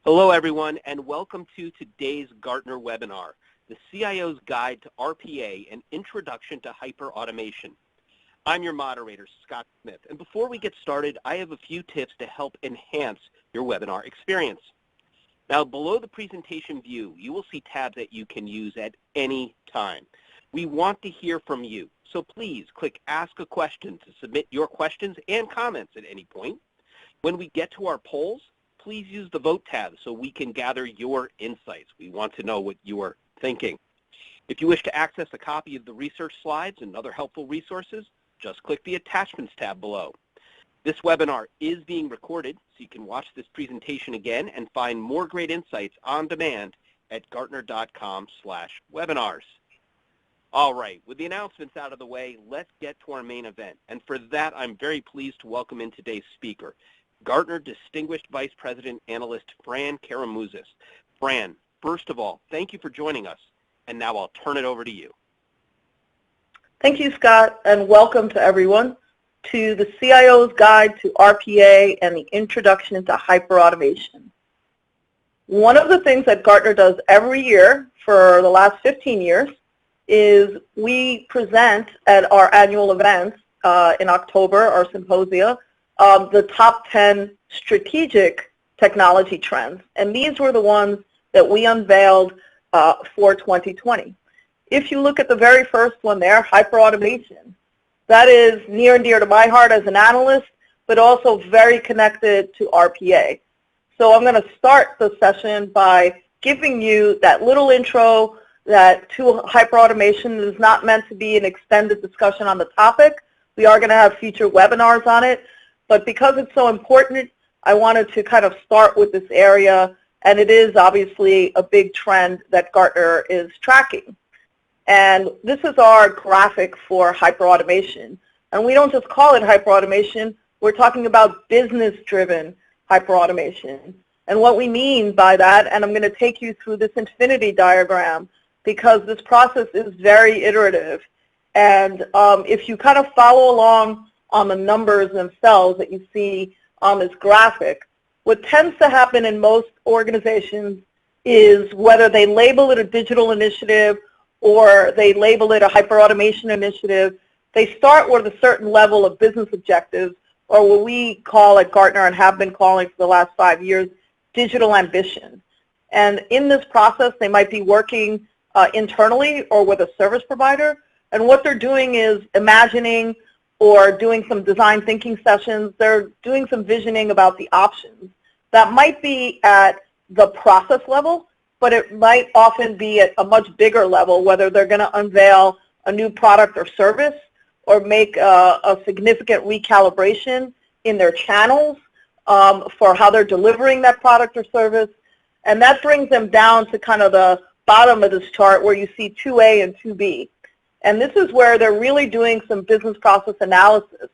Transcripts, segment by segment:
Hello, everyone, and welcome to today's Gartner webinar, the CIO's Guide to RPA, an Introduction to Hyperautomation. I'm your moderator, Scott Smith, and before we get started, I have a few tips to help enhance your webinar experience. Now, below the presentation view, you will see tabs that you can use at any time. We want to hear from you, so please click Ask a Question to submit your questions and comments at any point. When we get to our polls, please use the Vote tab so we can gather your insights. We want to know what you are thinking. If you wish to access a copy of the research slides and other helpful resources, just click the Attachments tab below. This webinar is being recorded, so you can watch this presentation again and find more great insights on demand at gartner.com/webinars. All right, with the announcements out of the way, let's get to our main event. And for that, I'm very pleased to welcome in today's speaker, Gartner Distinguished Vice President Analyst Fran Karamuzis. Fran, first of all, thank you for joining us, and now I'll turn it over to you. Thank you, Scott, and welcome to everyone to the CIO's Guide to RPA and the Introduction to Hyperautomation. One of the things that Gartner does every year for the last 15 years is we present at our annual events in October, our symposia, the top 10 strategic technology trends. And these were the ones that we unveiled for 2020. If you look at the very first one there, hyperautomation, that is near and dear to my heart as an analyst, but also very connected to RPA. So I'm going to start the session by giving you that little intro that to hyperautomation is not meant to be an extended discussion on the topic. We are going to have future webinars on it. But because it's so important, I wanted to kind of start with this area, and it is obviously a big trend that Gartner is tracking. And this is our graphic for hyperautomation. And we don't just call it hyperautomation, we're talking about business-driven hyperautomation. And what we mean by that, and I'm going to take you through this infinity diagram, because this process is very iterative. And if you kind of follow along on the numbers themselves that you see on this graphic, what tends to happen in most organizations is whether they label it a digital initiative or they label it a hyperautomation initiative, they start with a certain level of business objectives, or what we call at Gartner and have been calling for the last 5 years, digital ambition. And in this process, they might be working internally or with a service provider, and what they're doing is imagining or doing some design thinking sessions. They're doing some visioning about the options. That might be at the process level, but it might often be at a much bigger level, whether they're going to unveil a new product or service or make a significant recalibration in their channels for how they're delivering that product or service. And that brings them down to kind of the bottom of this chart where you see 2A and 2B. And this is where they're really doing some business process analysis.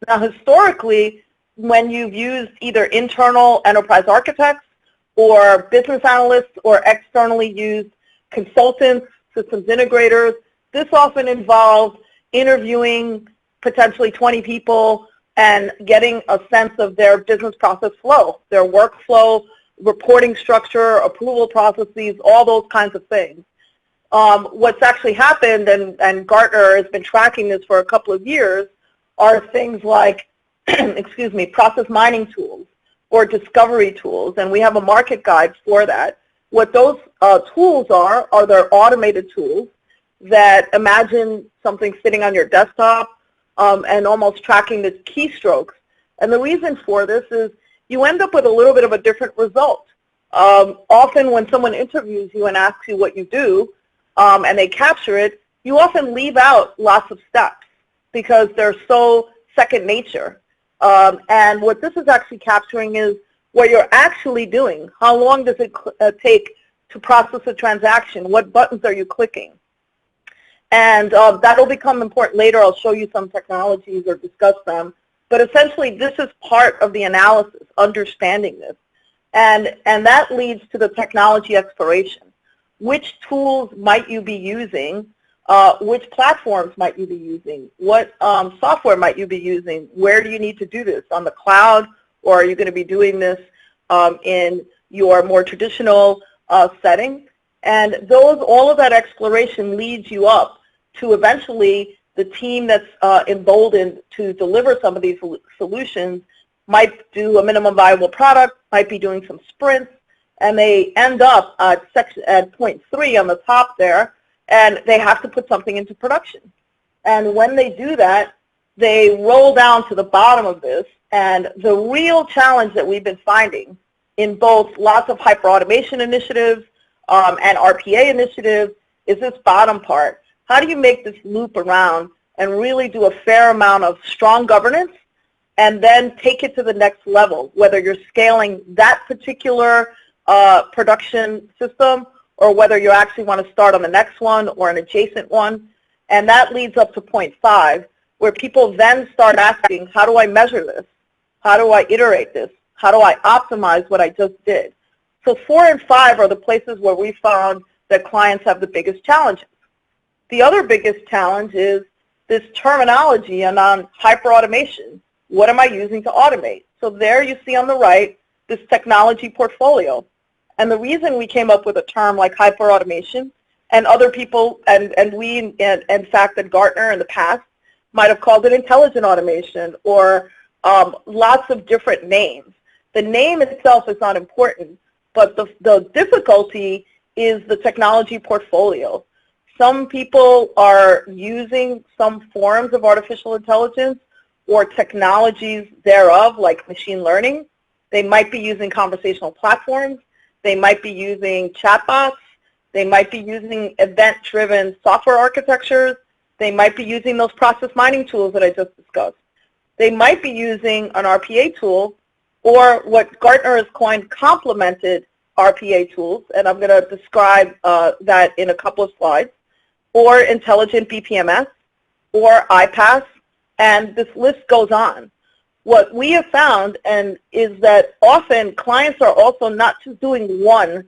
Now, historically, when you've used either internal enterprise architects or business analysts or externally used consultants, systems integrators, this often involves interviewing potentially 20 people and getting a sense of their business process flow, their workflow, reporting structure, approval processes, all those kinds of things. What's actually happened, and Gartner has been tracking this for a couple of years, are things like, excuse me, process mining tools or discovery tools, and we have a market guide for that. What those tools are they're automated tools that imagine something sitting on your desktop and almost tracking the keystrokes. And the reason for this is you end up with a little bit of a different result. Often when someone interviews you and asks you what you do, and they capture it, you often leave out lots of steps because they're so second nature. And what this is actually capturing is what you're actually doing. How long does it take to process a transaction? What buttons are you clicking? And that'll become important later. I'll show you some technologies or discuss them. But essentially, this is part of the analysis, understanding this. And that leads to the technology exploration. Which tools might you be using? Which platforms might you be using? What software might you be using? Where do you need to do this? On the cloud, or are you going to be doing this in your more traditional setting. And all of that exploration leads you up to eventually the team that's emboldened to deliver some of these solutions might do a minimum viable product, might be doing some sprints, and they end up at point 3 on the top there, and they have to put something into production. And when they do that, they roll down to the bottom of this, and the real challenge that we've been finding in both lots of hyperautomation initiatives and RPA initiatives is this bottom part. How do you make this loop around and really do a fair amount of strong governance and then take it to the next level, whether you're scaling that particular production system or whether you actually want to start on the next one or an adjacent one. And that leads up to point 5, where people then start asking, how do I measure this? How do I iterate this? How do I optimize what I just did? So 4 and 5 are the places where we found that clients have the biggest challenges. The other biggest challenge is this terminology and on hyperautomation. What am I using to automate? So there you see on the right this technology portfolio. And the reason we came up with a term like hyperautomation, and other people, and we, in fact, at Gartner in the past, might have called it intelligent automation or lots of different names. The name itself is not important, but the difficulty is the technology portfolio. Some people are using some forms of artificial intelligence or technologies thereof, like machine learning. They might be using conversational platforms. They might be using chatbots. They might be using event-driven software architectures. They might be using those process mining tools that I just discussed. They might be using an RPA tool or what Gartner has coined complemented RPA tools, and I'm going to describe that in a couple of slides, or intelligent BPMS, or iPaaS, and this list goes on. What we have found is that often clients are also not just doing one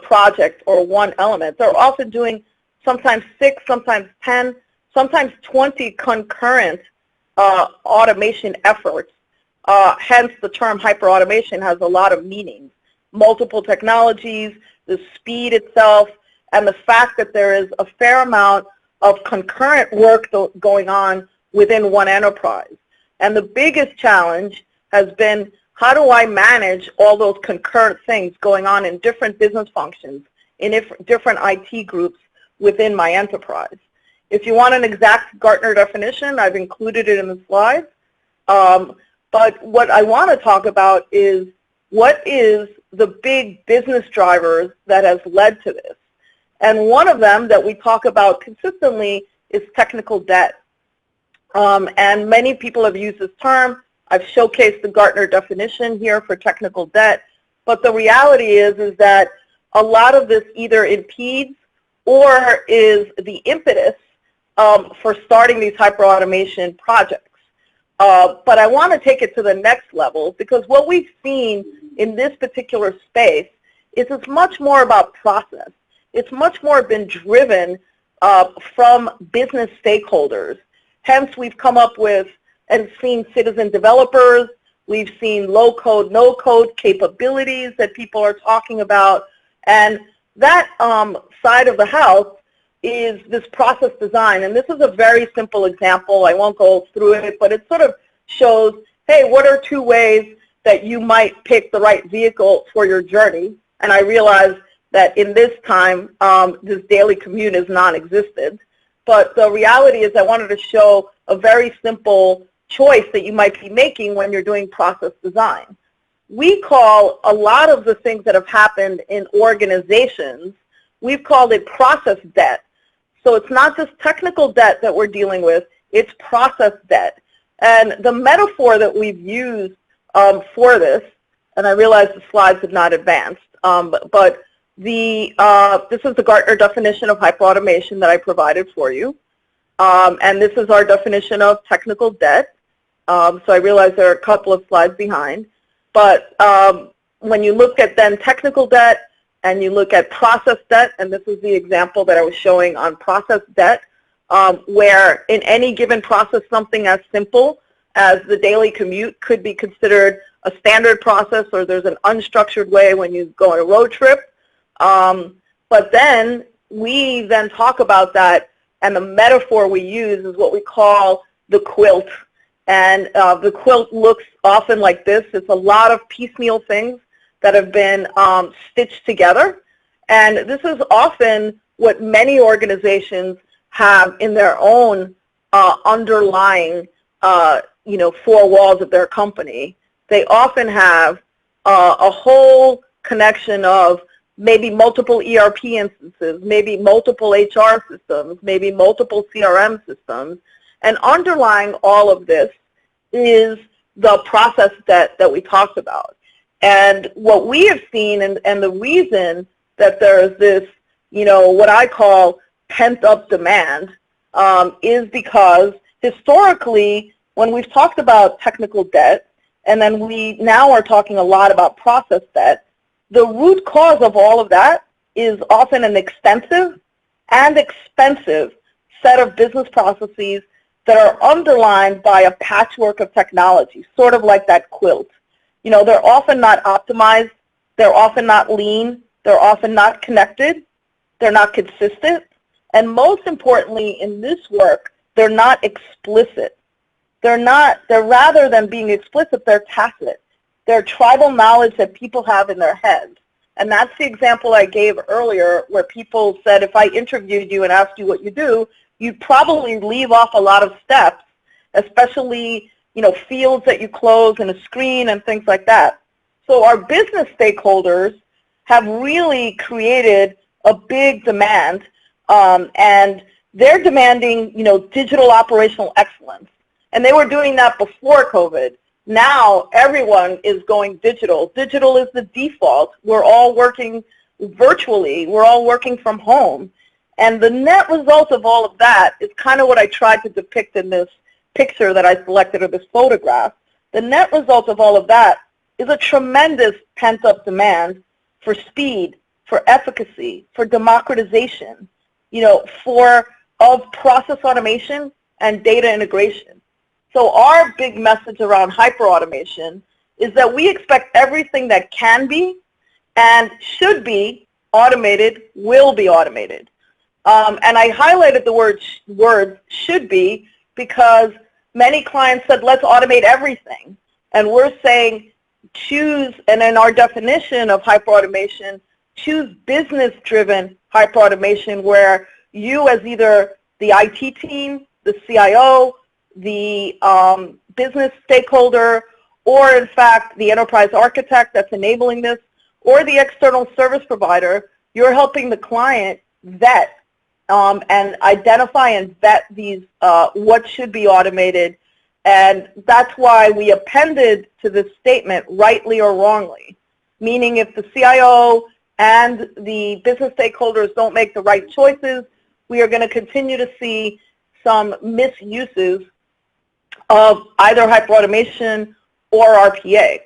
project or one element. They're often doing sometimes 6, sometimes 10, sometimes 20 concurrent automation efforts. Hence the term hyperautomation has a lot of meanings. Multiple technologies, the speed itself, and the fact that there is a fair amount of concurrent work going on within one enterprise. And the biggest challenge has been, how do I manage all those concurrent things going on in different business functions, in different IT groups within my enterprise? If you want an exact Gartner definition, I've included it in the slides. But what I want to talk about is what is the big business drivers that has led to this. And one of them that we talk about consistently is technical debt. And many people have used this term. I've showcased the Gartner definition here for technical debt. But the reality is that a lot of this either impedes or is the impetus for starting these hyperautomation projects. But I want to take it to the next level, because what we've seen in this particular space is it's much more about process. It's much more been driven from business stakeholders. Hence, we've come up with and seen citizen developers. We've seen low-code, no-code capabilities that people are talking about. And that side of the house is this process design. And this is a very simple example. I won't go through it, but it sort of shows, hey, what are 2 ways that you might pick the right vehicle for your journey? And I realize that in this time, this daily commute is non-existent. But the reality is I wanted to show a very simple choice that you might be making when you're doing process design. We call a lot of the things that have happened in organizations, we've called it process debt. So it's not just technical debt that we're dealing with, it's process debt. And the metaphor that we've used for this, and I realize the slides have not advanced, but this is the Gartner definition of hyperautomation that I provided for you. And this is our definition of technical debt. So I realize there are a couple of slides behind. But when you look at then technical debt and you look at process debt, and this is the example that I was showing on process debt, where in any given process something as simple as the daily commute could be considered a standard process, or there's an unstructured way when you go on a road trip. But then we then talk about that, and the metaphor we use is what we call the quilt. And the quilt looks often like this. It's a lot of piecemeal things that have been stitched together. And this is often what many organizations have in their own underlying four walls of their company. They often have a whole connection of maybe multiple ERP instances, maybe multiple HR systems, maybe multiple CRM systems. And underlying all of this is the process that we talked about. And what we have seen, and the reason that there's this, what I call pent-up demand, is because historically, when we've talked about technical debt, and then we now are talking a lot about process debt, the root cause of all of that is often an extensive and expensive set of business processes that are underlined by a patchwork of technology, sort of like that quilt. They're often not optimized, they're often not lean, they're often not connected, they're not consistent, and most importantly in this work, they're not explicit. They're rather than being explicit, they're tacit. They're tribal knowledge that people have in their heads. And that's the example I gave earlier where people said if I interviewed you and asked you what you do, you'd probably leave off a lot of steps, especially fields that you close in a screen and things like that. So our business stakeholders have really created a big demand, and they're demanding digital operational excellence. And they were doing that before COVID. Now everyone is going digital. Digital is the default. We're all working virtually. We're all working from home. And the net result of all of that is kind of what I tried to depict in this picture that I selected, or this photograph. The net result of all of that is a tremendous pent-up demand for speed, for efficacy, for democratization, of process automation and data integration. So our big message around hyperautomation is that we expect everything that can be and should be automated will be automated. And I highlighted the word should be because many clients said, let's automate everything. And we're saying choose, and in our definition of hyperautomation, choose business-driven hyperautomation where you as either the IT team, the CIO, the business stakeholder, or in fact the enterprise architect that's enabling this, or the external service provider, you're helping the client vet and identify and vet these what should be automated. And that's why we appended to this statement, rightly or wrongly, meaning if the CIO and the business stakeholders don't make the right choices, we are going to continue to see some misuses of either hyperautomation or RPA.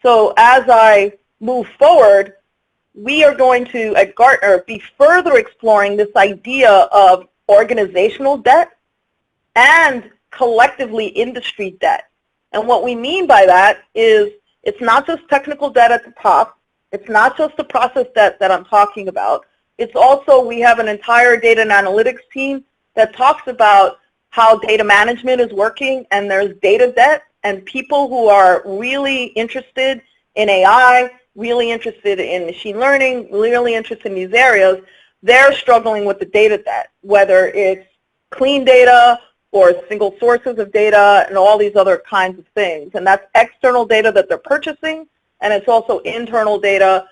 So as I move forward, we are going to, at Gartner, be further exploring this idea of organizational debt and collectively industry debt. And what we mean by that is it's not just technical debt at the top. It's not just the process debt that I'm talking about. It's also, we have an entire data and analytics team that talks about how data management is working, and there's data debt, and people who are really interested in AI, really interested in machine learning, really interested in these areas, they're struggling with the data debt, whether it's clean data or single sources of data and all these other kinds of things. And that's external data that they're purchasing, and it's also internal data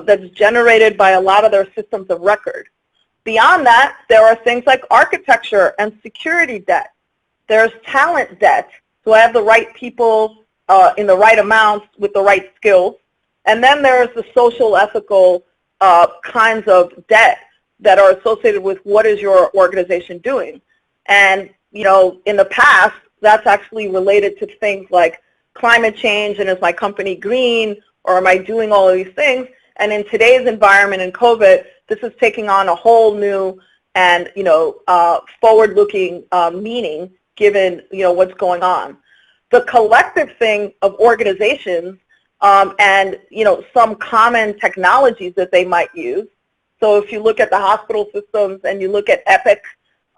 that's generated by a lot of their systems of record. Beyond that, there are things like architecture and security debt. There's talent debt. Do I have the right people in the right amounts with the right skills? And then there's the social, ethical kinds of debt that are associated with what is your organization doing. And, in the past, that's actually related to things like climate change and is my company green, or am I doing all of these things? And in today's environment in COVID, this is taking on a whole new and forward-looking meaning given what's going on. the collective thing of organizations and some common technologies that they might use. So if you look at the hospital systems and you look at Epic,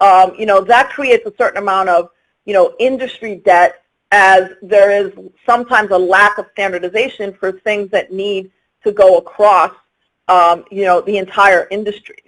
that creates a certain amount of industry debt, as there is sometimes a lack of standardization for things that need to go across the entire industry.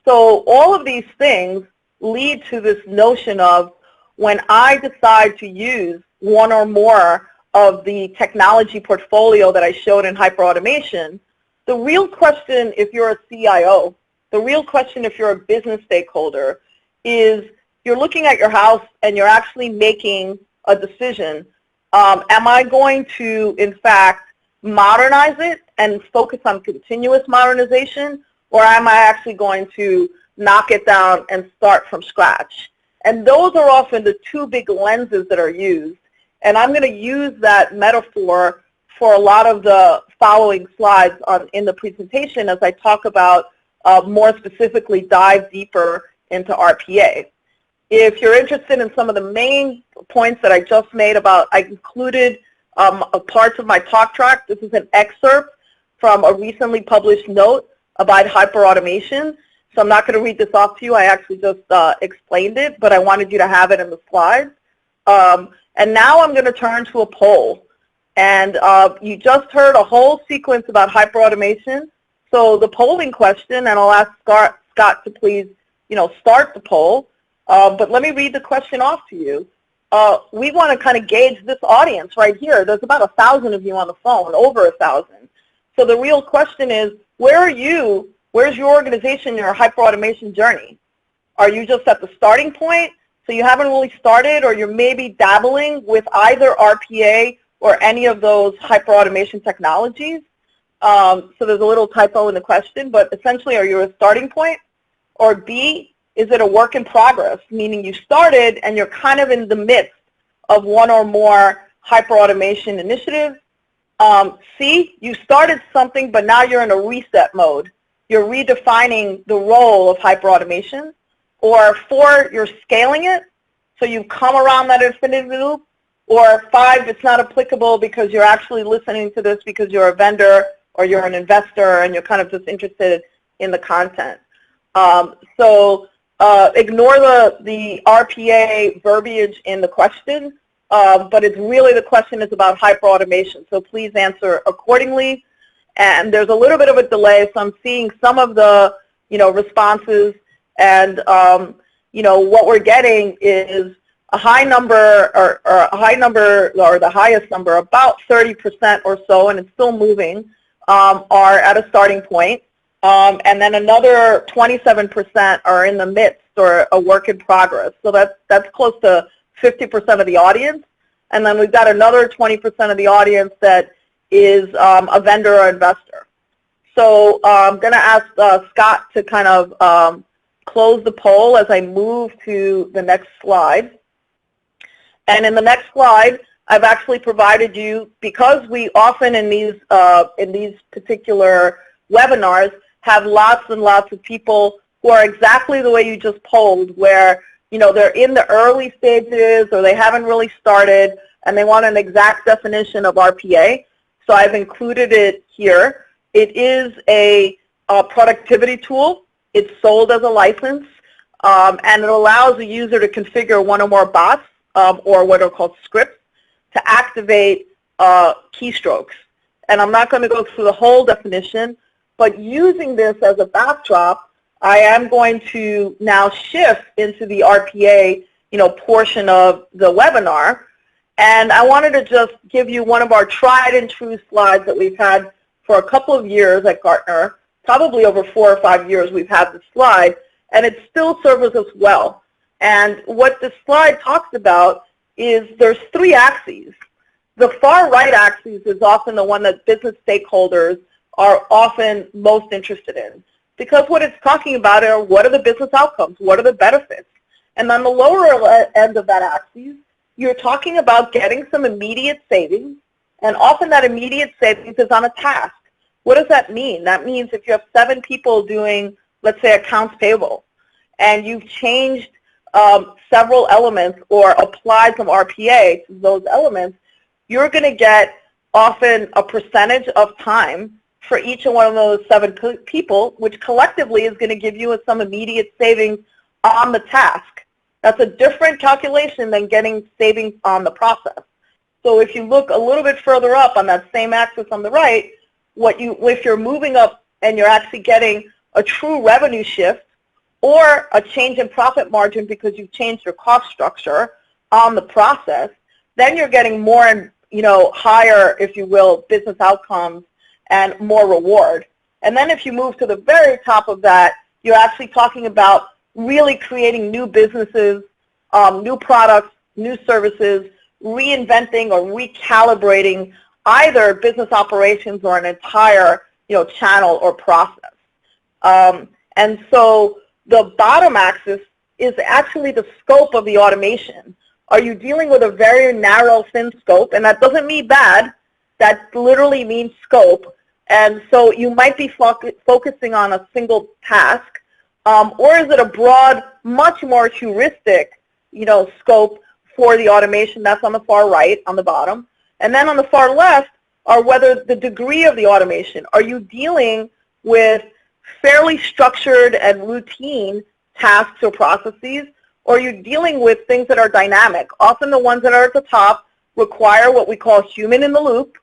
So all of these things lead to this notion of, when I decide to use one or more of the technology portfolio that I showed in hyperautomation, the real question if you're a CIO, the real question if you're a business stakeholder, is you're looking at your house and you're actually making a decision. Am I going to, in fact, modernize it and focus on continuous modernization, or am I actually going to knock it down and start from scratch? And those are often the two big lenses that are used. And I'm going to use that metaphor for a lot of the following slides in the presentation as I talk about more specifically dive deeper into RPA. If you're interested in some of the main points that I just made about, I included parts of my talk track. This is an excerpt from a recently published note about hyperautomation. So I'm not going to read this off to you. I actually just explained it, but I wanted you to have it in the slides. And now I'm going to turn to a poll. And you just heard a whole sequence about hyperautomation. So the polling question, and I'll ask Scott to please start the poll. But let me read the question off to you. We want to kind of gauge this audience right here. There's about 1,000 of you on the phone, over 1,000. So the real question is, where are you? Where's your organization in your hyperautomation journey? Are you just at the starting point, so you haven't really started, or you're maybe dabbling with either RPA or any of those hyperautomation technologies? So there's a little typo in the question, but essentially, are you a starting point? Or B, is it a work in progress, meaning you started and you're kind of in the midst of one or more hyperautomation initiatives? C, you started something, but now you're in a reset mode. You're redefining the role of hyperautomation. Or 4, you're scaling it, so you've come around that infinity loop. Or 5, it's not applicable because you're actually listening to this because you're a vendor or you're an investor and you're kind of just interested in the content. Ignore the RPA verbiage in the question, but it's really, the question is about hyperautomation. So please answer accordingly. And there's a little bit of a delay, so I'm seeing some of the responses, and what we're getting is a high number, or the highest number, about 30% or so, and it's still moving, are at a starting point. And then another 27% are in the midst or a work in progress. So that's close to 50% of the audience. And then we've got another 20% of the audience that is a vendor or investor. So I'm going to ask Scott to kind of close the poll as I move to the next slide. And in the next slide, I've actually provided you, because we often in these particular webinars have lots and lots of people who are exactly the way you just polled, where they're in the early stages or they haven't really started and they want an exact definition of RPA. So I've included it here. It is a productivity tool. It's sold as a license, and it allows the user to configure one or more bots or what are called scripts to activate keystrokes. And I'm not going to go through the whole definition, but using this as a backdrop, I am going to now shift into the RPA, portion of the webinar. And I wanted to just give you one of our tried and true slides that we've had for a couple of years at Gartner. Probably over 4 or 5 years we've had this slide, and it still serves us well. And what this slide talks about is there's 3 axes. The far right axis is often the one that business stakeholders are often most interested in, because what it's talking about are what are the business outcomes, what are the benefits. And on the lower end of that axis, you're talking about getting some immediate savings, and often that immediate savings is on a task. What does that mean? That means if you have 7 people doing, let's say, accounts payable, and you've changed several elements or apply some RPA to those elements, you're going to get often a percentage of time for each one of those 7 people, which collectively is going to give you some immediate savings on the task. That's a different calculation than getting savings on the process. So if you look a little bit further up on that same axis on the right, if you're moving up and you're actually getting a true revenue shift or a change in profit margin because you've changed your cost structure on the process, then you're getting more and higher, if you will, business outcomes and more reward. And then if you move to the very top of that, you're actually talking about really creating new businesses, new products, new services, reinventing or recalibrating either business operations or an entire channel or process. And so the bottom axis is actually the scope of the automation. Are you dealing with a very narrow, thin scope? And that doesn't mean bad. That literally means scope. And so you might be focusing on a single task. Or is it a broad, much more heuristic, scope for the automation? That's on the far right, on the bottom. And then on the far left are whether the degree of the automation. Are you dealing with fairly structured and routine tasks or processes, or are you dealing with things that are dynamic? Often the ones that are at the top require what we call human in the loop.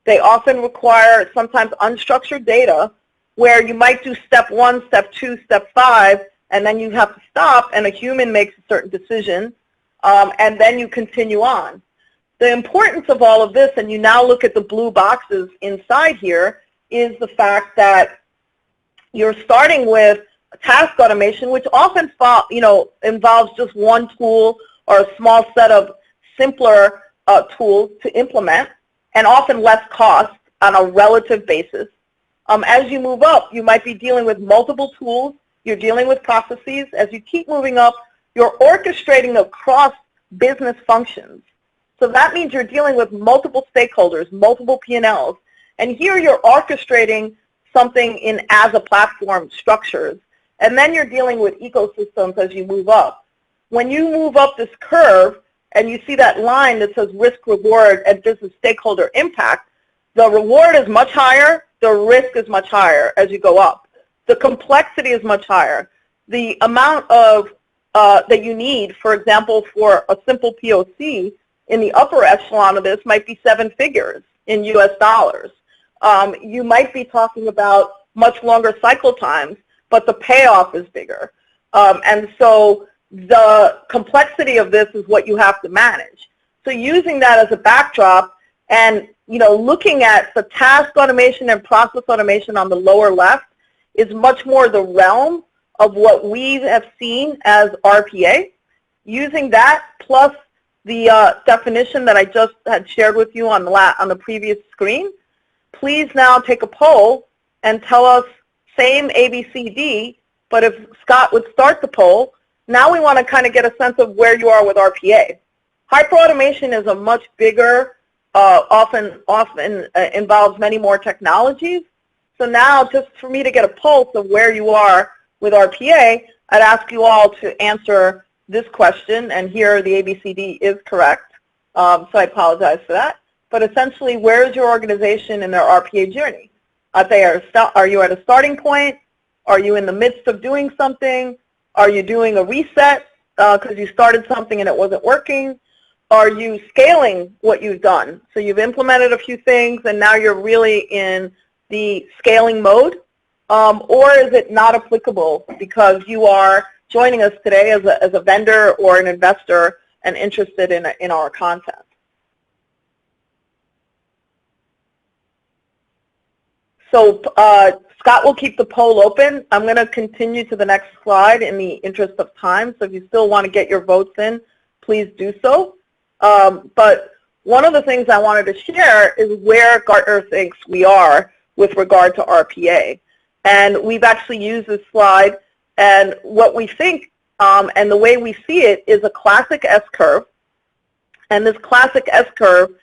They often require sometimes unstructured data, where you might do step 1, step 2, step 5, and then you have to stop and a human makes a certain decision, and then you continue on. The importance of all of this, and you now look at the blue boxes inside here, is the fact that you're starting with task automation, which often involves just one tool or a small set of simpler tools to implement, and often less cost on a relative basis. As you move up, you might be dealing with multiple tools. You're dealing with processes. As you keep moving up, you're orchestrating across business functions. So that means you're dealing with multiple stakeholders, multiple P&Ls. And here you're orchestrating something in as a platform structures. And then you're dealing with ecosystems as you move up. When you move up this curve and you see that line that says risk, reward, and business stakeholder impact, the reward is much higher, the risk is much higher as you go up. The complexity is much higher. The amount of that you need, for example, for a simple POC in the upper echelon of this might be 7 figures in US dollars. You might be talking about much longer cycle times, but the payoff is bigger. And so the complexity of this is what you have to manage. So using that as a backdrop and looking at the task automation and process automation on the lower left is much more the realm of what we have seen as RPA. Using that plus the definition that I just had shared with you on the previous screen, please now take a poll and tell us same ABCD, but if Scott would start the poll, now we want to kind of get a sense of where you are with RPA. Hyperautomation is a much bigger, often involves many more technologies. So now just for me to get a pulse of where you are with RPA, I'd ask you all to answer this question, and here the ABCD is correct, so I apologize for that. But essentially, where is your organization in their RPA journey? Are you at a starting point? Are you in the midst of doing something? Are you doing a reset because you started something and it wasn't working? Are you scaling what you've done? So you've implemented a few things and now you're really in the scaling mode, or is it not applicable because you are joining us today as a vendor or an investor and interested in our content? So Scott will keep the poll open. I'm going to continue to the next slide in the interest of time. So if you still want to get your votes in, please do so. But one of the things I wanted to share is where Gartner thinks we are with regard to RPA. And we've actually used this slide, and what we think and the way we see it is a classic S-curve. And this classic S-curve,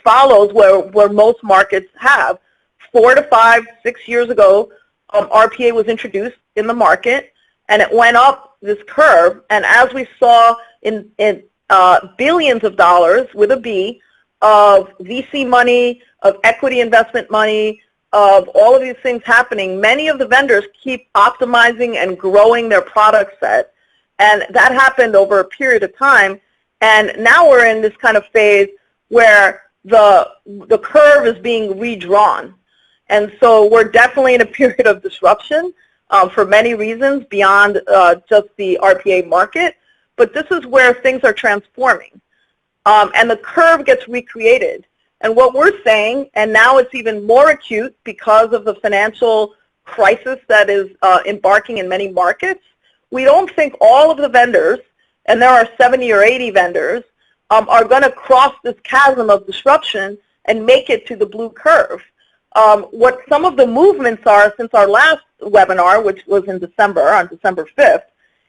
follows where most markets have. 4 to 5, 6 years ago, RPA was introduced in the market. and it went up this curve. And as we saw in billions of dollars with a B of VC money, of equity investment money, of all of these things happening, many of the vendors keep optimizing and growing their product set. And that happened over a period of time. And now we're in this kind of phase where the curve is being redrawn. And so we're definitely in a period of disruption for many reasons beyond just the RPA market. But this is where things are transforming. And the curve gets recreated. And what we're saying, and now it's even more acute because of the financial crisis that is embarking in many markets, we don't think all of the vendors, and there are 70 or 80 vendors, are going to cross this chasm of disruption and make it to the blue curve. What some of the movements are since our last webinar, which was in December, on December 5th,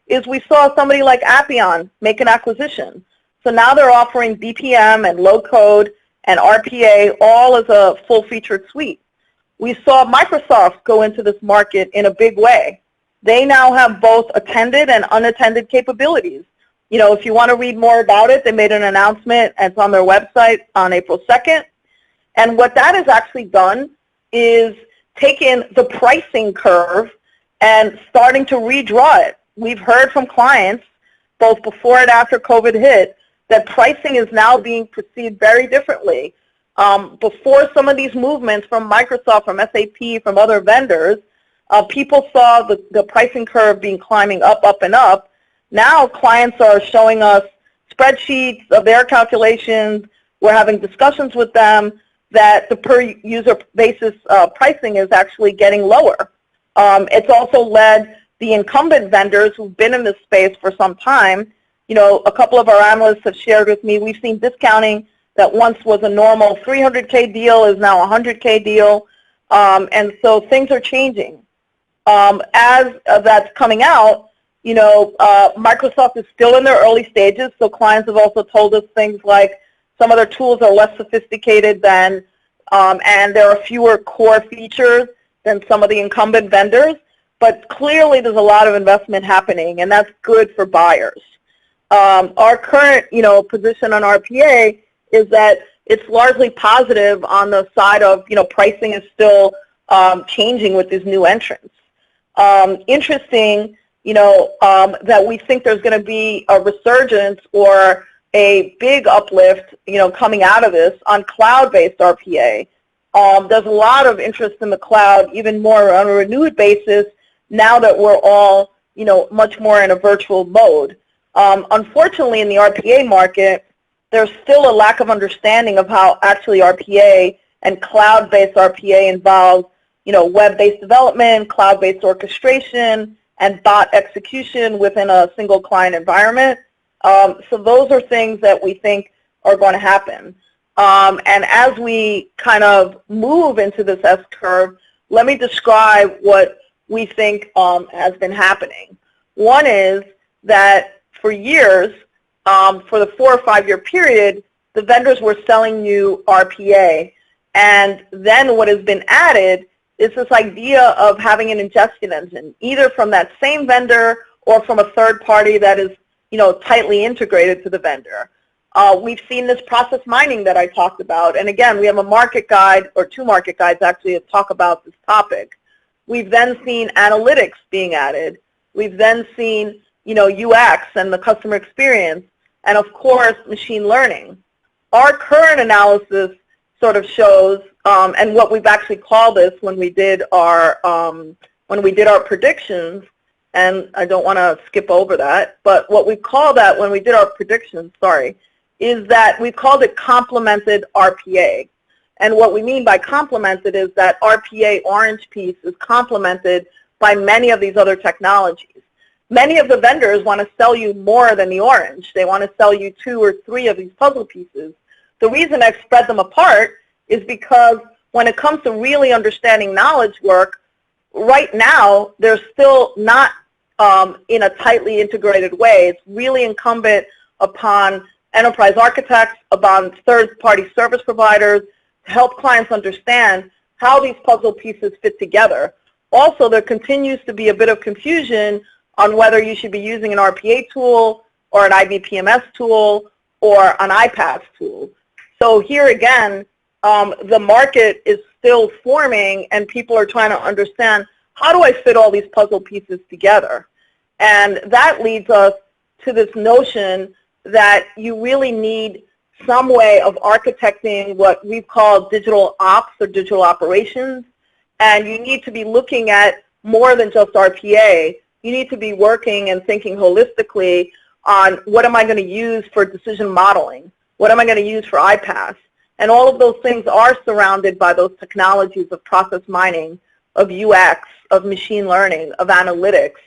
is we saw somebody like Appian make an acquisition. So now they're offering BPM and low code and RPA all as a full-featured suite. We saw Microsoft go into this market in a big way. They now have both attended and unattended capabilities. You know, if you want to read more about it, they made an announcement, and it's on their website on April 2nd. And what that has actually done is taken the pricing curve and starting to redraw it. We've heard from clients, both before and after COVID hit, that pricing is now being perceived very differently. Before some of these movements from Microsoft, from SAP, from other vendors, people saw the pricing curve being climbing up, up, and up. Now clients are showing us spreadsheets of their calculations. We're having discussions with them that the per user basis pricing is actually getting lower. It's also led the incumbent vendors who've been in this space for some time. You know, a couple of our analysts have shared with me, we've seen discounting that once was a normal 300K deal is now a 100K deal. And so things are changing. As that's coming out, you know, Microsoft is still in their early stages, so clients have also told us things like some of their tools are less sophisticated than, and there are fewer core features than some of the incumbent vendors, but clearly there's a lot of investment happening, and that's good for buyers. Our current, you know, position on RPA is that it's largely positive on the side of, you know, pricing is still changing with these new entrants. Interesting, you know, that we think there's going to be a resurgence or a big uplift, you know, coming out of this on cloud-based RPA. There's a lot of interest in the cloud, even more on a renewed basis, now that we're all, you know, much more in a virtual mode. Unfortunately, in the RPA market, there's still a lack of understanding of how actually RPA and cloud-based RPA involves, you know, web-based development, cloud-based orchestration, and bot execution within a single client environment. So those are things that we think are going to happen. And as we kind of move into this S-curve, let me describe what we think has been happening. One is that for years, for the 4 or 5 year period, the vendors were selling you RPA. And then what has been added is this idea of having an ingestion engine, either from that same vendor or from a third party that is, you know, tightly integrated to the vendor. We've seen this process mining that I talked about. And again, we have a market guide, or 2 market guides actually, that talk about this topic. We've then seen analytics being added. We've then seen, you know, UX and the customer experience, and of course, machine learning. Our current analysis sort of shows, and what we've actually called this when we did our predictions, and I don't want to skip over that, but what we call that when we did our predictions, is that we called it complemented RPA. And what we mean by complemented is that RPA orange piece is complemented by many of these other technologies. Many of the vendors want to sell you more than the orange. They want to sell you 2 or 3 of these puzzle pieces. The reason I've spread them apart is because when it comes to really understanding knowledge work, right now they're still not in a tightly integrated way. It's really incumbent upon enterprise architects, upon third-party service providers to help clients understand how these puzzle pieces fit together. Also, there continues to be a bit of confusion on whether you should be using an RPA tool or an IBPMS tool or an iPaaS tool. So here again, the market is still forming and people are trying to understand, how do I fit all these puzzle pieces together? And that leads us to this notion that you really need some way of architecting what we've called digital ops or digital operations. And you need to be looking at more than just RPA. You need to be working and thinking holistically on what am I going to use for decision modeling? What am I going to use for iPaaS? And all of those things are surrounded by those technologies of process mining, of UX, of machine learning, of analytics,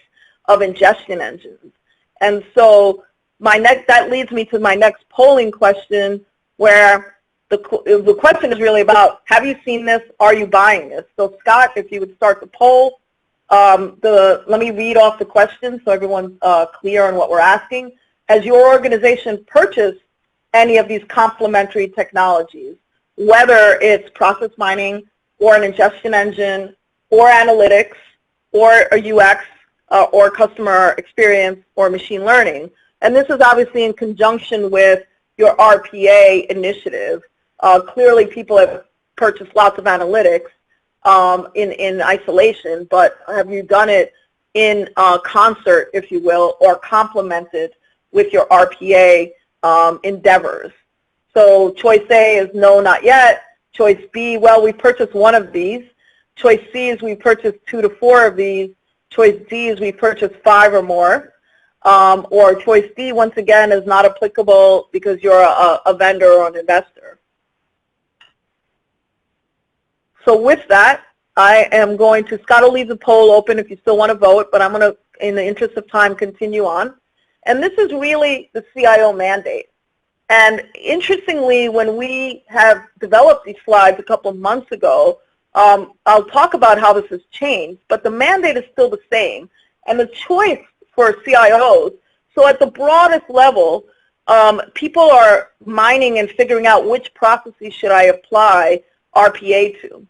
of ingestion engines. And so that leads me to my next polling question, where the question is really about, have you seen this? Are you buying this? So Scott, if you would start the poll. Let me read off the question so everyone's clear on what we're asking. Has your organization purchased any of these complementary technologies, whether it's process mining or an ingestion engine or analytics or a UX or customer experience or machine learning? And this is obviously in conjunction with your RPA initiative. Clearly people have purchased lots of analytics in isolation, but have you done it in concert, if you will, or complemented with your RPA endeavors? So choice A is no, not yet. Choice B, well, we purchased one of these. Choice C is we purchased 2 to 4 of these. Choice D is we purchased 5 or more. Or choice D, once again, is not applicable because you're a vendor or an investor. So with that, I am going to, Scott will leave the poll open if you still want to vote, but I'm going to, in the interest of time, continue on. And this is really the CIO mandate. And interestingly, when we have developed these slides a couple of months ago, I'll talk about how this has changed, but the mandate is still the same. And the choice for CIOs, so at the broadest level, people are mining and figuring out which processes should I apply RPA to.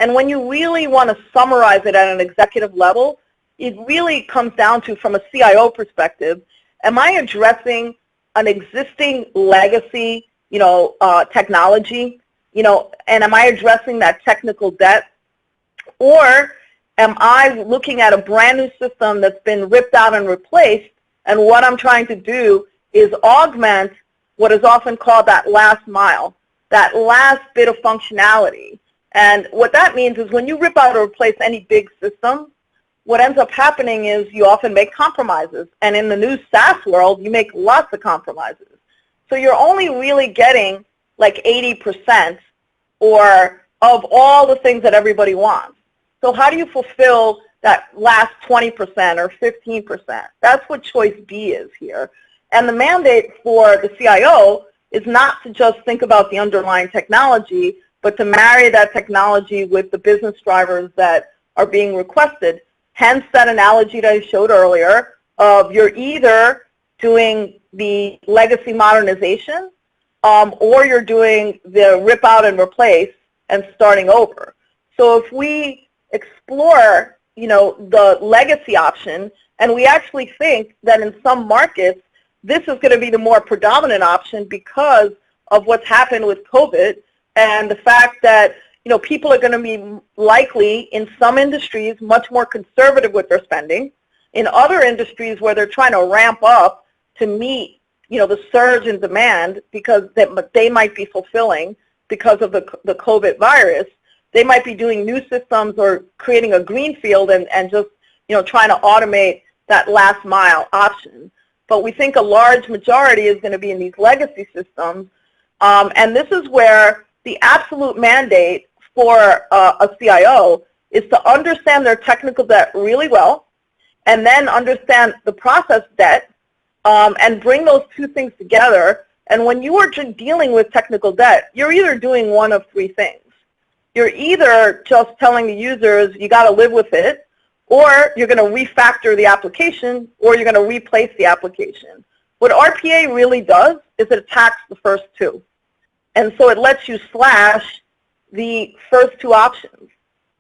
And when you really want to summarize it at an executive level, it really comes down to, from a CIO perspective, am I addressing an existing legacy, technology, and am I addressing that technical debt? Or am I looking at a brand new system that's been ripped out and replaced, and what I'm trying to do is augment what is often called that last mile, that last bit of functionality. And what that means is when you rip out or replace any big system, what ends up happening is you often make compromises. And in the new SaaS world, you make lots of compromises. So you're only really getting like 80% or of all the things that everybody wants. So how do you fulfill that last 20% or 15%? That's what choice B is here. And the mandate for the CIO is not to just think about the underlying technology, but to marry that technology with the business drivers that are being requested. Hence that analogy that I showed earlier of you're either doing the legacy modernization or you're doing the rip out and replace and starting over. So if we explore, the legacy option, and we actually think that in some markets, this is going to be the more predominant option because of what's happened with COVID and the fact that people are going to be likely in some industries much more conservative with their spending. In other industries where they're trying to ramp up to meet the surge in demand because they might be fulfilling because of the COVID virus, they might be doing new systems or creating a greenfield and just trying to automate that last mile option. But we think a large majority is going to be in these legacy systems, and this is where the absolute mandate for a CIO is to understand their technical debt really well, and then understand the process debt, and bring those two things together. And when you are dealing with technical debt, you're either doing one of three things. You're either just telling the users you got to live with it, or you're going to refactor the application, or you're going to replace the application. What RPA really does is it attacks the first two. And so it lets you slash the first two options.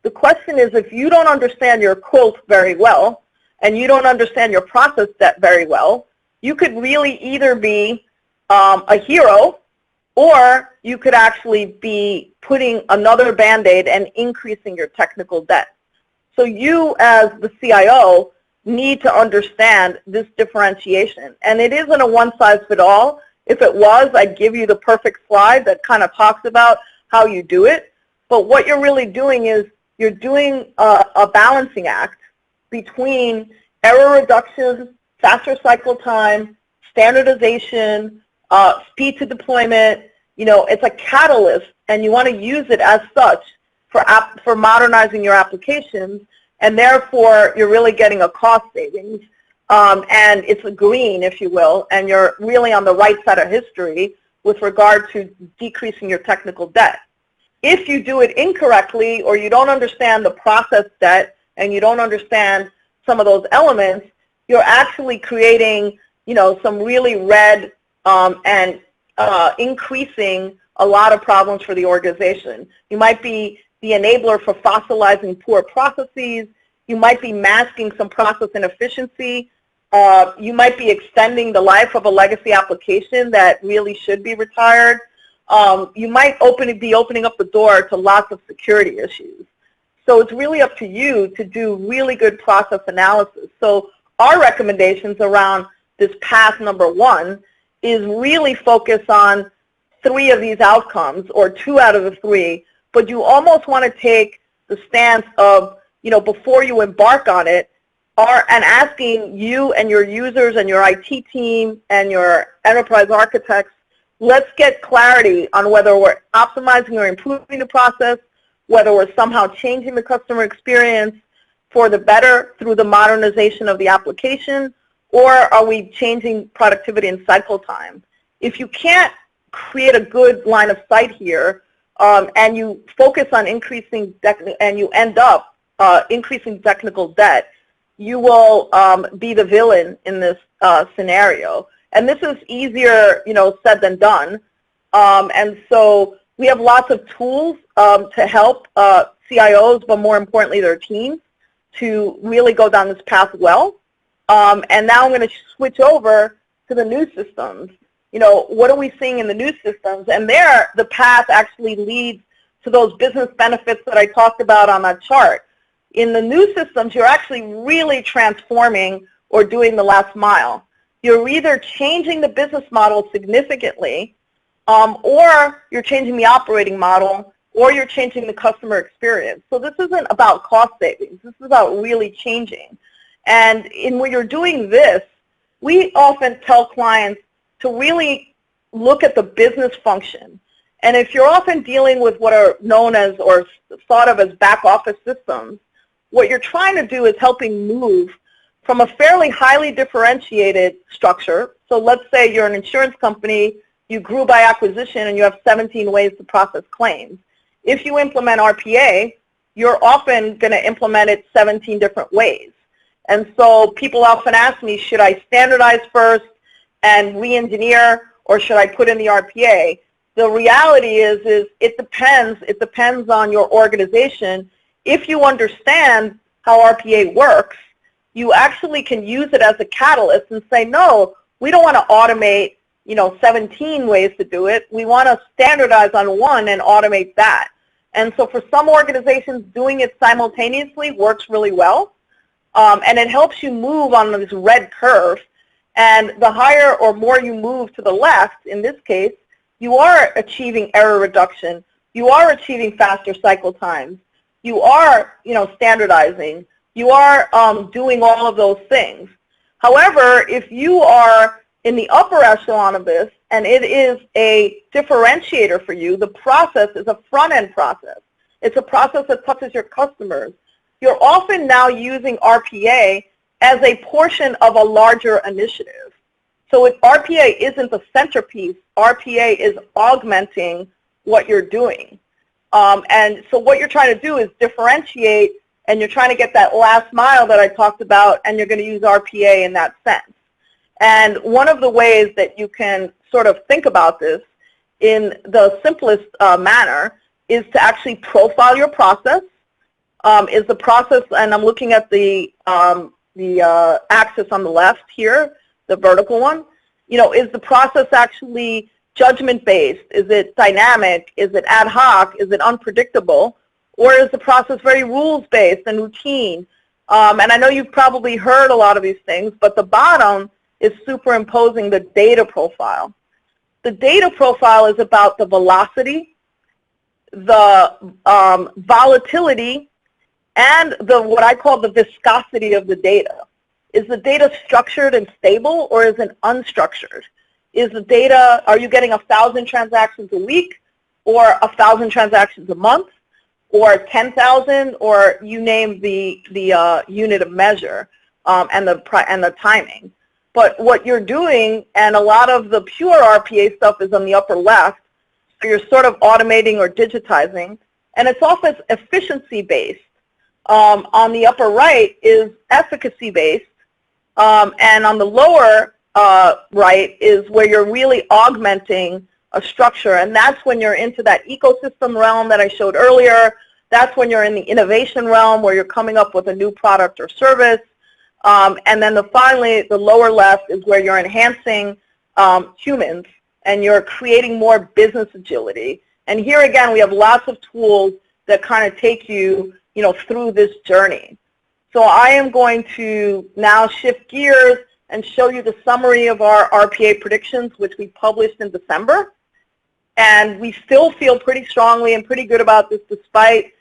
The question is, if you don't understand your quilt very well, and you don't understand your process debt very well, you could really either be a hero, or you could actually be putting another Band-Aid and increasing your technical debt. So you, as the CIO, need to understand this differentiation. And it isn't a one-size-fits-all. If it was, I'd give you the perfect slide that kind of talks about how you do it. But what you're really doing is you're doing a balancing act between error reduction, faster cycle time, standardization, speed to deployment. You know, it's a catalyst, and you want to use it as such for modernizing your applications, and therefore you're really getting a cost savings, and it's a green, if you will, and you're really on the right side of history with regard to decreasing your technical debt. If you do it incorrectly, or you don't understand the process debt and you don't understand some of those elements, you're actually creating, you know, some really red and increasing a lot of problems for the organization. You might be the enabler for fossilizing poor processes. You might be masking some process inefficiency. You might be extending the life of a legacy application that really should be retired. You might be opening up the door to lots of security issues. So it's really up to you to do really good process analysis. So our recommendations around this path number one is really focus on 3 of these outcomes, or 2 out of the 3, but you almost want to take the stance of, you know, before you embark on it, and asking you and your users and your IT team and your enterprise architects, let's get clarity on whether we're optimizing or improving the process, whether we're somehow changing the customer experience for the better through the modernization of the application, or are we changing productivity and cycle time? If you can't create a good line of sight here, and you focus on increasing, and you end up increasing technical debt, you will be the villain in this scenario. And this is easier, you know, said than done. And so we have lots of tools to help CIOs, but more importantly their teams, to really go down this path well. And now I'm going to switch over to the new systems. You know, what are we seeing in the new systems? And there, the path actually leads to those business benefits that I talked about on that chart. In the new systems, you're actually really transforming or doing the last mile. You're either changing the business model significantly, or you're changing the operating model, or you're changing the customer experience. So this isn't about cost savings. This is about really changing. And when you're doing this, we often tell clients to really look at the business function. And if you're often dealing with what are known as, or thought of as, back office systems, what you're trying to do is helping move from a fairly highly differentiated structure. So let's say you're an insurance company, you grew by acquisition, and you have 17 ways to process claims. If you implement RPA, you're often going to implement it 17 different ways. And so people often ask me, should I standardize first and re-engineer, or should I put in the RPA? The reality is it depends. It depends on your organization. If you understand how RPA works, you actually can use it as a catalyst and say, no, we don't want to automate, you know, 17 ways to do it. We want to standardize on one and automate that. And so for some organizations, doing it simultaneously works really well. And it helps you move on this red curve. And the higher or more you move to the left, in this case, you are achieving error reduction. You are achieving faster cycle times. You are, you know, standardizing. You are doing all of those things. However, if you are in the upper echelon of this, and it is a differentiator for you, the process is a front-end process. It's a process that touches your customers. You're often now using RPA as a portion of a larger initiative. So if RPA isn't the centerpiece, RPA is augmenting what you're doing. And so what you're trying to do is differentiate, and you're trying to get that last mile that I talked about, and you're going to use RPA in that sense. And one of the ways that you can sort of think about this in the simplest manner is to actually profile your process. Is the process, and I'm looking at the axis on the left here, the vertical one, is the process actually judgment-based? Is it dynamic? Is it ad hoc? Is it unpredictable? Or is the process very rules-based and routine? And I know you've probably heard a lot of these things, but the bottom is superimposing the data profile. The data profile is about the velocity, the volatility, and what I call the viscosity of the data. Is the data structured and stable, or is it unstructured? Is the data, are you getting 1,000 transactions a week, or 1,000 transactions a month, or 10,000, or you name the unit of measure and the timing. But what you're doing, and a lot of the pure RPA stuff is on the upper left, so you're sort of automating or digitizing, and it's often efficiency-based. On the upper right is efficacy-based, and on the lower right is where you're really augmenting a structure, and that's when you're into that ecosystem realm that I showed earlier. That's when you're in the innovation realm where you're coming up with a new product or service. And then finally, the lower left is where you're enhancing humans and you're creating more business agility. And here again, we have lots of tools that kind of take you, through this journey. So I am going to now shift gears and show you the summary of our RPA predictions, which we published in December. And we still feel pretty strongly and pretty good about this despite,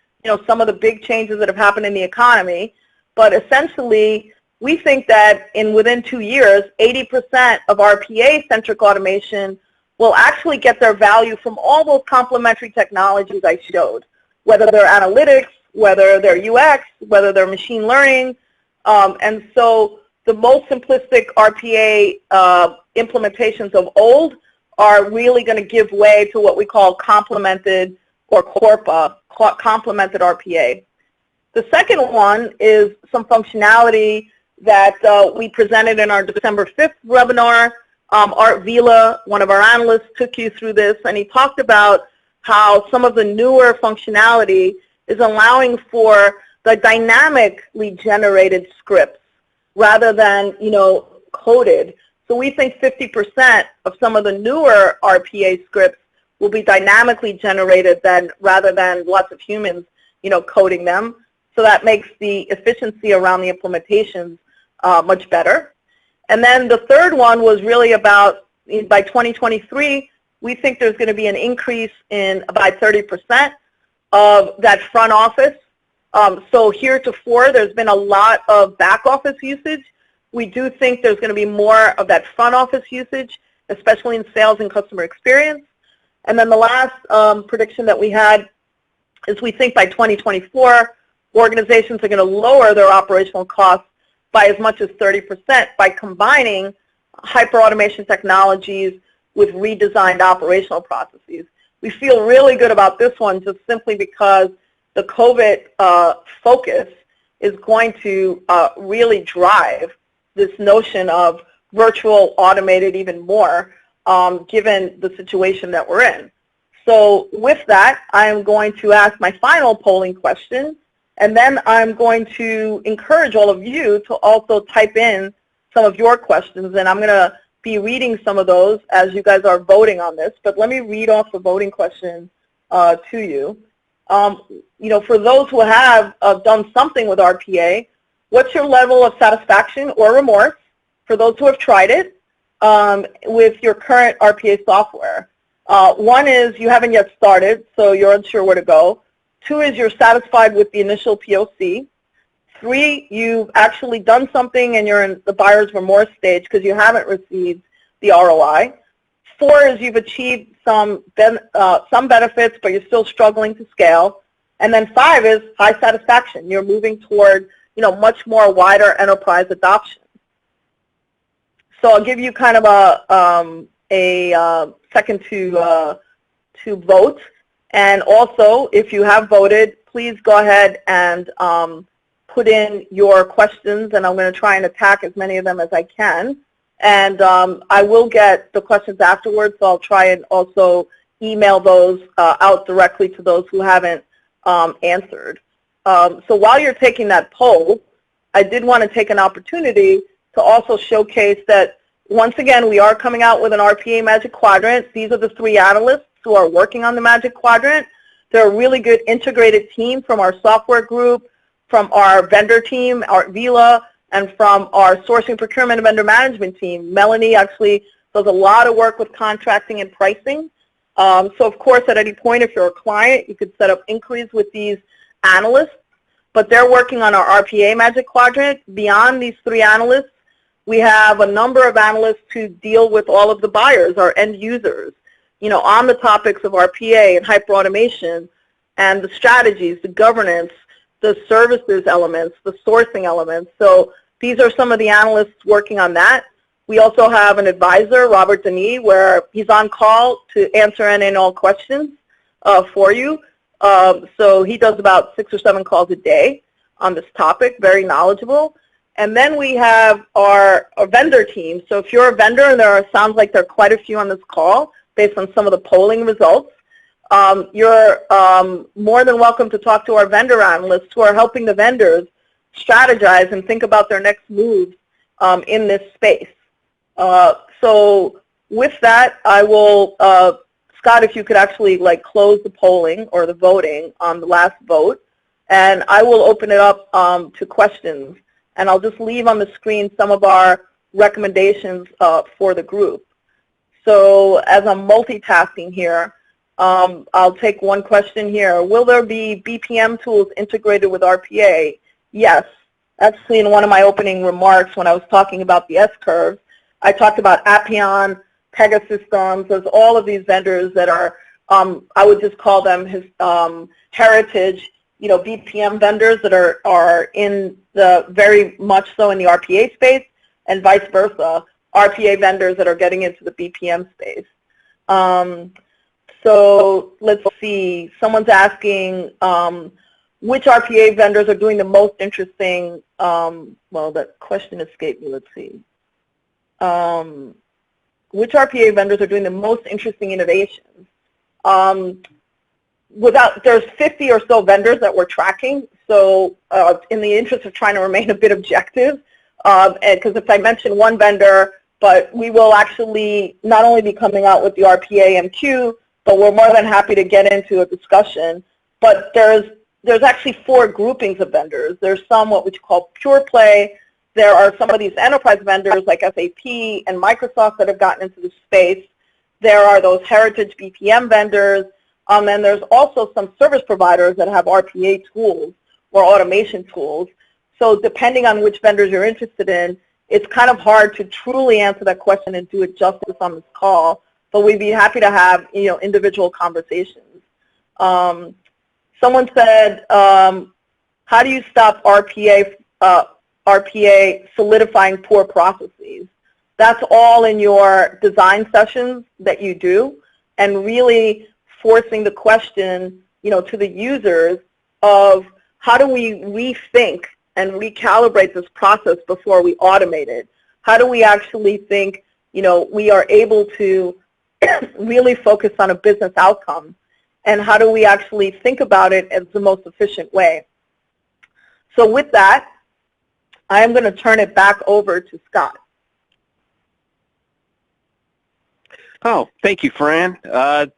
some of the big changes that have happened in the economy. But essentially, we think that within 2 years, 80% of RPA-centric automation will actually get their value from all those complementary technologies I showed, whether they're analytics, whether they're UX, whether they're machine learning. And so the most simplistic RPA implementations of old are really going to give way to what we call complemented or CORPA, complemented RPA. The second one is some functionality that we presented in our December 5th webinar. Art Vila, one of our analysts, took you through this, and he talked about how some of the newer functionality is allowing for the dynamically generated scripts rather than, coded. So we think 50% of some of the newer RPA scripts will be dynamically generated rather than lots of humans, coding them. So that makes the efficiency around the implementations much better. And then the third one was really about, by 2023, we think there's going to be an increase in about 30% of that front office. So heretofore, there's been a lot of back office usage. We do think there's going to be more of that front office usage, especially in sales and customer experience. And then the last prediction that we had is we think by 2024, organizations are going to lower their operational costs by as much as 30% by combining hyperautomation technologies with redesigned operational processes. We feel really good about this one just simply because the COVID focus is going to really drive this notion of virtual automated even more given the situation that we're in. So with that, I'm going to ask my final polling question, and then I'm going to encourage all of you to also type in some of your questions, and I'm going to be reading some of those as you guys are voting on this. But let me read off the voting question to you. For those who have done something with RPA, what's your level of satisfaction or remorse for those who have tried it with your current RPA software? One is you haven't yet started, so you're unsure where to go. 2 is you're satisfied with the initial POC. 3, you've actually done something and you're in the buyer's remorse stage because you haven't received the ROI. 4 is you've achieved some benefits, but you're still struggling to scale. And then 5 is high satisfaction. You're moving toward, much more wider enterprise adoption. So I'll give you kind of a second to vote. And also, if you have voted, please go ahead and put in your questions, and I'm going to try and attack as many of them as I can. And I will get the questions afterwards, so I'll try and also email those out directly to those who haven't answered. So while you're taking that poll, I did want to take an opportunity to also showcase that, once again, we are coming out with an RPA Magic Quadrant. These are the 3 analysts who are working on the Magic Quadrant. They're a really good integrated team from our software group, from our vendor team, our Vila, and from our sourcing, procurement, and vendor management team. Melanie actually does a lot of work with contracting and pricing. So of course, at any point, if you're a client, you could set up inquiries with these analysts, but they're working on our RPA Magic Quadrant. Beyond these 3 analysts, we have a number of analysts who deal with all of the buyers, our end users, on the topics of RPA and hyperautomation and the strategies, the governance, the services elements, the sourcing elements. So these are some of the analysts working on that. We also have an advisor, Robert Denis, where he's on call to answer any and all questions for you. So he does about 6 or 7 calls a day on this topic, very knowledgeable. And then we have our vendor team. So if you're a vendor, and sounds like there are quite a few on this call based on some of the polling results, you're more than welcome to talk to our vendor analysts who are helping the vendors strategize and think about their next moves in this space. So with that, I will, Scott, if you could actually close the polling or the voting on the last vote, and I will open it up to questions. And I'll just leave on the screen some of our recommendations for the group. So as I'm multitasking here, I'll take one question here. Will there be BPM tools integrated with RPA? Yes. Actually, in one of my opening remarks when I was talking about the S-curves, I talked about Appian, Pegasystems. There's all of these vendors that are, I would just call them heritage, BPM vendors that are in the very much so in the RPA space, and vice versa, RPA vendors that are getting into the BPM space. So let's see, someone's asking which RPA vendors are doing the most interesting, well, that question escaped me, let's see. Which RPA vendors are doing the most interesting innovations? There's 50 or so vendors that we're tracking, so in the interest of trying to remain a bit objective, because if I mention one vendor, but we will actually not only be coming out with the RPA MQ, but we're more than happy to get into a discussion. But there's actually 4 groupings of vendors. There's some what we call pure play. There are some of these enterprise vendors like SAP and Microsoft that have gotten into the space. There are those heritage BPM vendors. And there's also some service providers that have RPA tools or automation tools. So depending on which vendors you're interested in, it's kind of hard to truly answer that question and do it justice on this call. But we'd be happy to have individual conversations. Someone said, how do you stop RPA solidifying poor processes? That's all in your design sessions that you do, and really forcing the question, to the users of how do we rethink and recalibrate this process before we automate it? How do we actually think, we are able to really focus on a business outcome? And how do we actually think about it as the most efficient way? So with that, I am going to turn it back over to Scott. Oh, thank you, Fran. But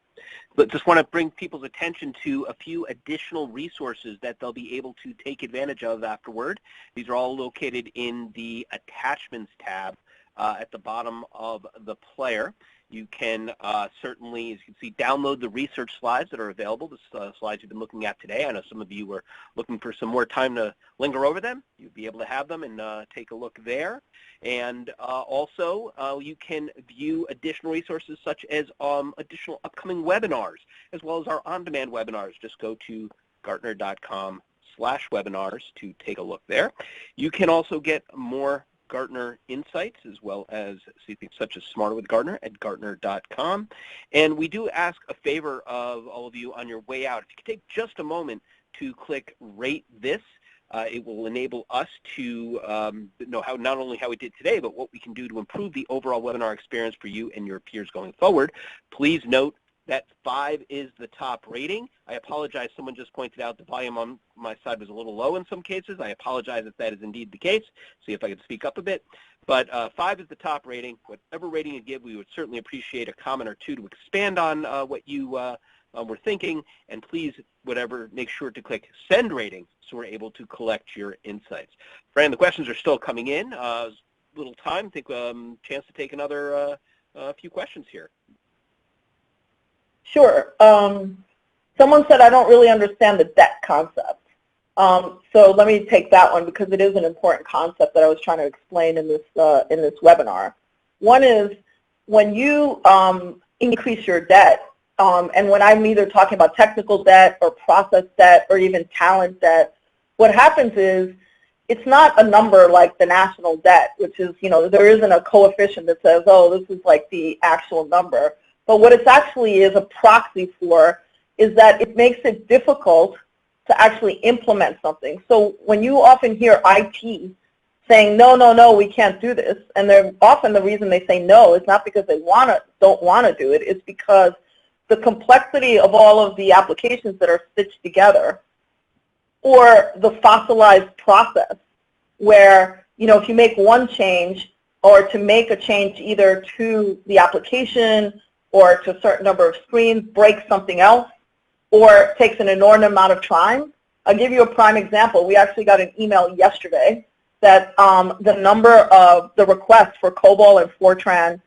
just want to bring people's attention to a few additional resources that they'll be able to take advantage of afterward. These are all located in the Attachments tab at the bottom of the player. You can certainly, as you can see, download the research slides that are available, the slides you've been looking at today. I know some of you were looking for some more time to linger over them. You'll be able to have them and take a look there. And also, you can view additional resources such as additional upcoming webinars, as well as our on-demand webinars. Just go to Gartner.com/webinars to take a look there. You can also get more Gartner insights, as well as see things such as Smarter with Gartner at Gartner.com. And we do ask a favor of all of you on your way out. If you could take just a moment to click Rate This, it will enable us to know not only how we did today, but what we can do to improve the overall webinar experience for you and your peers going forward. Please note that 5 is the top rating. I apologize, someone just pointed out the volume on my side was a little low in some cases. I apologize if that is indeed the case. See if I can speak up a bit. But 5 is the top rating. Whatever rating you give, we would certainly appreciate a comment or two to expand on what you were thinking. And please, make sure to click send rating so we're able to collect your insights. Fran, the questions are still coming in. Little time. I think chance to take another few questions here. Sure. Someone said, I don't really understand the debt concept. So let me take that one because it is an important concept that I was trying to explain in this webinar. One is when you increase your debt, and when I'm either talking about technical debt or process debt or even talent debt, what happens is it's not a number like the national debt, which is, there isn't a coefficient that says, oh, this is like the actual number. But what it actually is a proxy for is that it makes it difficult to actually implement something. So when you often hear IT saying, no, no, no, we can't do this, and they're often the reason they say no is not because they don't want to do it, it's because the complexity of all of the applications that are stitched together, or the fossilized process where, if you make one change, or to make a change either to the application or to a certain number of screens, breaks something else, or takes an inordinate amount of time. I'll give you a prime example. We actually got an email yesterday that the number of the requests for COBOL and Fortran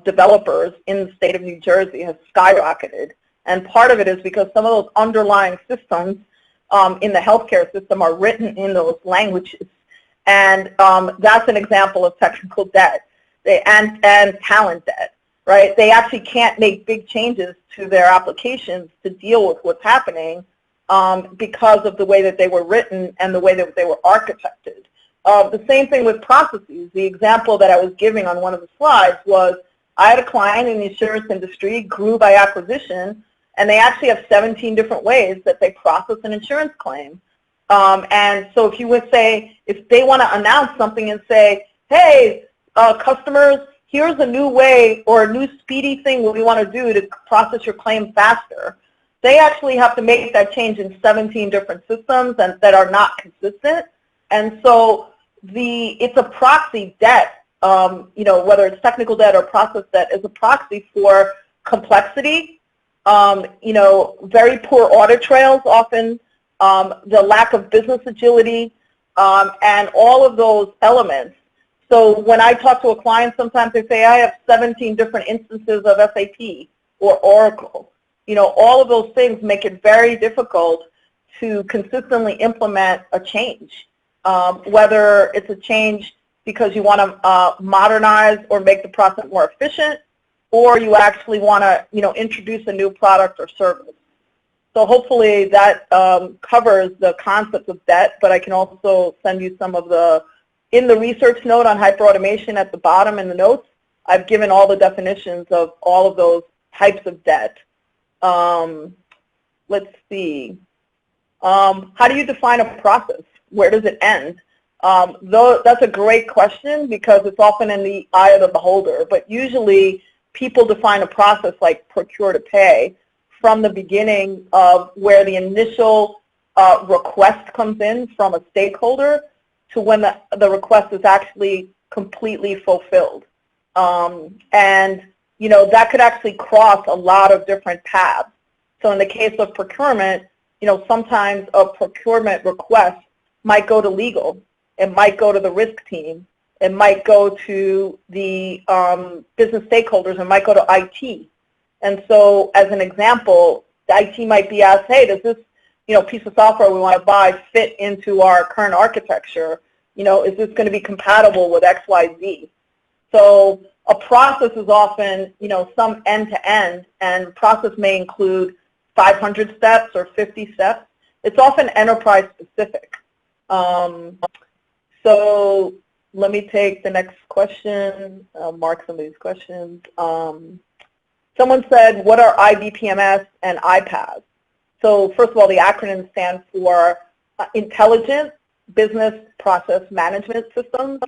developers in the state of New Jersey has skyrocketed. And part of it is because some of those underlying systems in the healthcare system are written in those languages. And that's an example of technical debt and talent debt. Right? They actually can't make big changes to their applications to deal with what's happening because of the way that they were written and the way that they were architected. The same thing with processes. The example that I was giving on one of the slides was I had a client in the insurance industry, grew by acquisition, and they actually have 17 different ways that they process an insurance claim. And so if you would say, if they want to announce something and say, hey, customers, here's a new way or a new speedy thing we want to do to process your claim faster, they actually have to make that change in 17 different systems and that are not consistent. And so it's a proxy debt, whether it's technical debt or process debt, is a proxy for complexity, very poor audit trails often, the lack of business agility, and all of those elements. So when I talk to a client, sometimes they say, I have 17 different instances of SAP or Oracle. All of those things make it very difficult to consistently implement a change, whether it's a change because you want to modernize or make the process more efficient, or you actually want to, introduce a new product or service. So hopefully that covers the concept of debt, but I can also send you some of in the research note on hyperautomation at the bottom in the notes, I've given all the definitions of all of those types of debt. Let's see. How do you define a process? Where does it end? That's a great question because it's often in the eye of the beholder, but usually people define a process like procure to pay from the beginning of where the initial request comes in from a stakeholder to when the request is actually completely fulfilled. And, that could actually cross a lot of different paths. So in the case of procurement, sometimes a procurement request might go to legal. It might go to the risk team. It might go to the business stakeholders. It might go to IT. And so as an example, the IT might be asked, hey, does this piece of software we want to buy fit into our current architecture? Is this going to be compatible with X, Y, Z? So a process is often, some end-to-end, and process may include 500 steps or 50 steps. It's often enterprise-specific. So let me take the next question. I'll mark some of these questions. Someone said, what are IBPMS and IPAS? So first of all, the acronym stands for Intelligent Business Process Management Systems,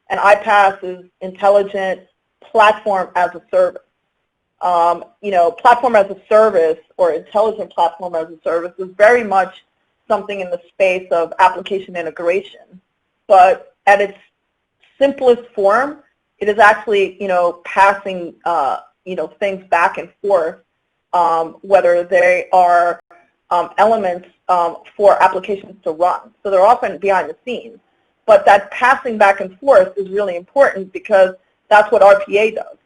and IPAS is Intelligent Platform as a Service. platform as a service or intelligent platform as a service is very much something in the space of application integration. But at its simplest form, it is actually, passing, things back and forth, whether they are elements for applications to run. So they're often behind the scenes. But that passing back and forth is really important because that's what RPA does.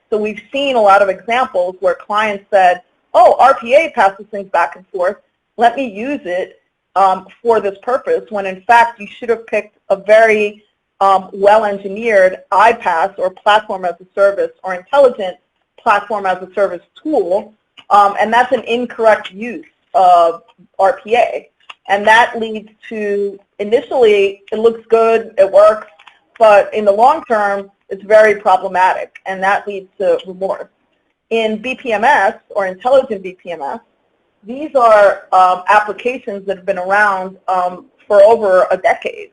So we've seen a lot of examples where clients said, oh, RPA passes things back and forth. Let me use it for this purpose, when in fact you should have picked a very well-engineered iPaaS or platform as a service or intelligent platform as a service tool, and that's an incorrect use of RPA. And that leads to, initially, it looks good, it works, but in the long term, it's very problematic, and that leads to remorse. In BPMS, or intelligent BPMS, these are applications that have been around for over a decade,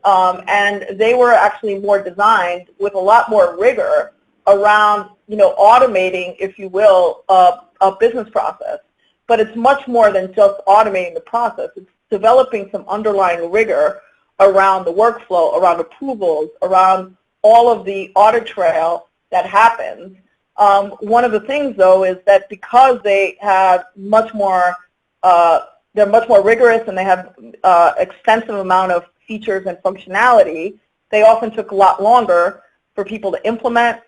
and they were actually more designed with a lot more rigor around, automating, if you will, a business process. But it's much more than just automating the process. It's developing some underlying rigor around the workflow, around approvals, around all of the audit trail that happens. One of the things, though, is that because they have much more, they're much more rigorous and they have extensive amount of features and functionality, they often took a lot longer for people to implement.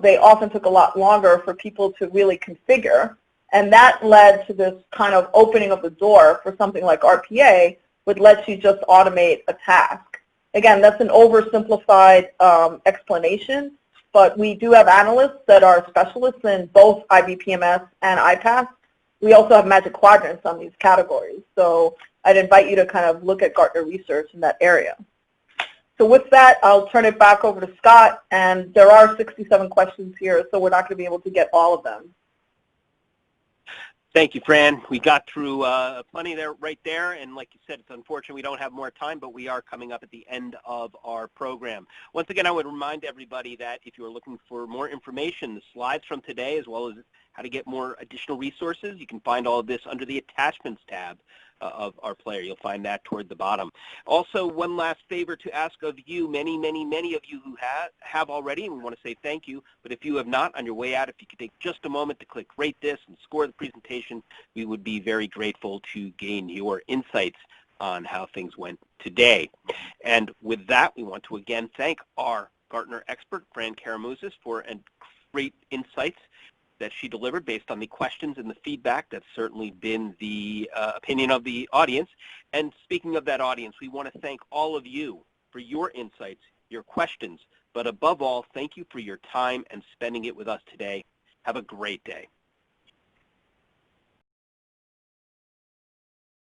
They often took a lot longer for people to really configure. And that led to this kind of opening of the door for something like RPA, which lets you just automate a task. Again, that's an oversimplified explanation, but we do have analysts that are specialists in both IBPMS and iPaaS. We also have Magic Quadrants on these categories. So I'd invite you to kind of look at Gartner research in that area. So with that, I'll turn it back over to Scott, and there are 67 questions here, so we're not going to be able to get all of them. Thank you, Fran. We got through plenty there, right there, and like you said, it's unfortunate we don't have more time, but we are coming up at the end of our program. Once again, I would remind everybody that if you're looking for more information, the slides from today, as well as how to get more additional resources, you can find all of this under the Attachments tab of our player. You'll find that toward the bottom. Also, one last favor to ask of you, many of you who have already, and we want to say thank you, but if you have not, on your way out, if you could take just a moment to click rate this and score the presentation, we would be very grateful to gain your insights on how things went today. And with that, we want to again thank our Gartner expert, Fran Karamuzis, for great insights that she delivered based on the questions and the feedback. That's certainly been the opinion of the audience. And speaking of that audience, we want to thank all of you for your insights, your questions, but above all, thank you for your time and spending it with us today. Have a great day.